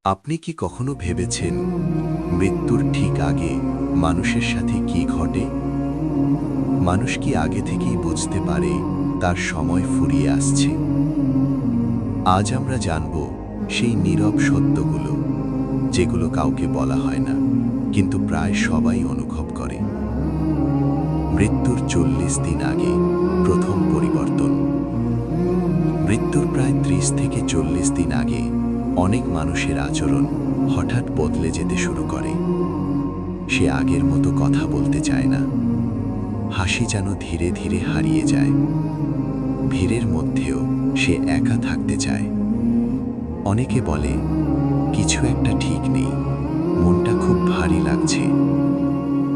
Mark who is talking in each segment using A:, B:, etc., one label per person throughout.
A: আপনি কি কখনো ভেবেছেন মৃত্যুর ঠিক আগে মানুষের সাথে কি ঘটে? মানুষ কি আগে থেকেই বুঝতে পারে তার সময় ফুরিয়ে আসছে? আজ আমরা জানব সেই নীরব সত্যগুলো, যেগুলো কাউকে বলা হয় না, কিন্তু প্রায় সবাই অনুভব করে। মৃত্যুর 40 দিন আগে প্রথম পরিবর্তন। মৃত্যুর প্রায় 30 থেকে 40 দিন আগে অনেক মানুষের আচরণ হঠাৎ বদলে যেতে শুরু করে। সে আগের মতো কথা বলতে চায় না, হাসি যেন ধীরে ধীরে হারিয়ে যায়। ভিড়ের মধ্যেও সে একা থাকতে চায়। অনেকে বলে, কিছু একটা ঠিক নেই, মনটা খুব ভারী লাগছে।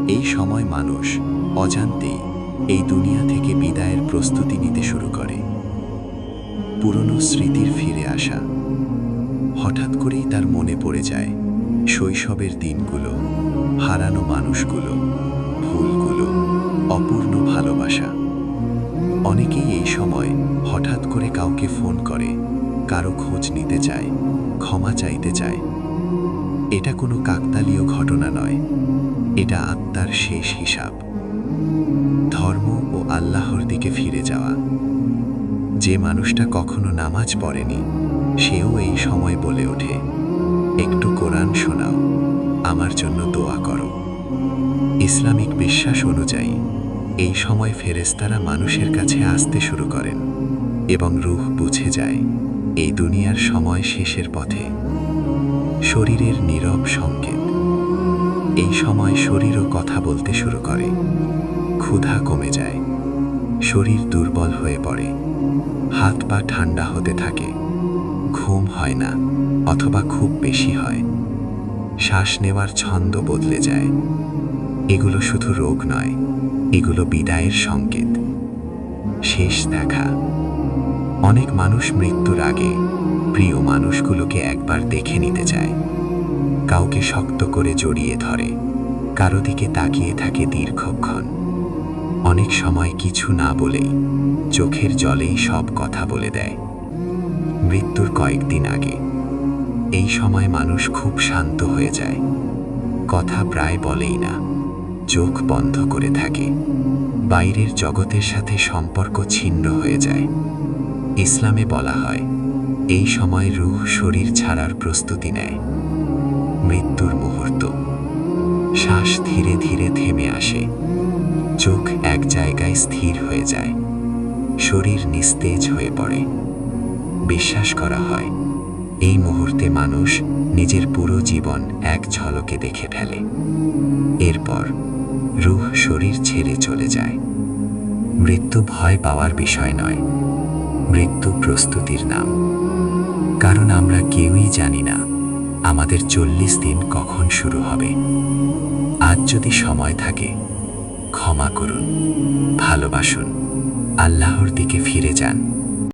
A: এই সময় মানুষ অজান্তেই এই দুনিয়া থেকে বিদায়ের প্রস্তুতি নিতে শুরু করে। পুরনো স্মৃতির ফিরে আসা। হঠাৎ করেই তার মনে পড়ে যায় শৈশবের দিনগুলো, হারানো মানুষগুলো, ভুলগুলো, অপূর্ণ ভালোবাসা। অনেকেই এই সময় হঠাৎ করে কাউকে ফোন করে, কারো খোঁজ নিতে চায়, ক্ষমা চাইতে চায়। এটা কোনো কাকতালীয় ঘটনা নয়, এটা আত্মার শেষ হিসাব। ধর্ম ও আল্লাহর দিকে ফিরে যাওয়া। যে মানুষটা কখনো নামাজ পড়েনি, সেও এই সময় বলে ওঠে, একটু কোরআন শোনাও, আমার জন্য দোয়া করো। ইসলামিক বিশ্বাস অনুযায়ী এই সময় ফেরেশতারা মানুষের কাছে আসতে শুরু করেন এবং রূহ বুঝে যায় এই দুনিয়ার সময় শেষের পথে। শরীরের নীরব সংকেত। এই সময় শরীরও কথা বলতে শুরু করে। ক্ষুধা কমে যায়, শরীর দুর্বল হয়ে পড়ে, হাত পা ঠান্ডা হতে থাকে, ঘুম হয় না অথবা খুব বেশি হয়, শ্বাস নেওয়ার ছন্দ বদলে যায়। এগুলো শুধু রোগ নয়, এগুলো বিদায়ের সংকেত। শেষ দেখা। অনেক মানুষ মৃত্যুর আগে প্রিয় মানুষগুলোকে একবার দেখে নিতে চায়। কাউকে শক্ত করে জড়িয়ে ধরে, কারো দিকে তাকিয়ে থাকে দীর্ঘক্ষণ। অনেক সময় কিছু না বলেই, চোখের জলেই সব কথা বলে দেয়। মৃত্যুর কয়েকদিন আগে এই সময় মানুষ খুব শান্ত হয়ে যায়। কথা প্রায় বলেই না, চোখ বন্ধ করে থাকে। বাইরের জগতের সাথে সম্পর্ক ছিন্ন হয়ে যায়। ইসলামে বলা হয়, এই সময় রূহ শরীর ছাড়ার প্রস্তুতি নেয়। মৃত্যুর মুহূর্ত। শ্বাস ধীরে ধীরে থেমে আসে, চোখ এক জায়গায় স্থির হয়ে যায়, শরীর নিস্তেজ হয়ে পড়ে। বিশ্বাস করা হয়, এই মুহূর্তে মানুষ নিজের পুরো জীবন এক ঝলকে দেখে ফেলে। এরপর রূহ শরীর ছেড়ে চলে যায়। মৃত্যু ভয় পাওয়ার বিষয় নয়, মৃত্যু প্রস্তুতির নাম। কারণ আমরা কেউই জানি না আমাদের 40 দিন কখন শুরু হবে। আজ যদি সময় থাকে, ক্ষমা করুন, ভালোবাসুন, আল্লাহর দিকে ফিরে যান।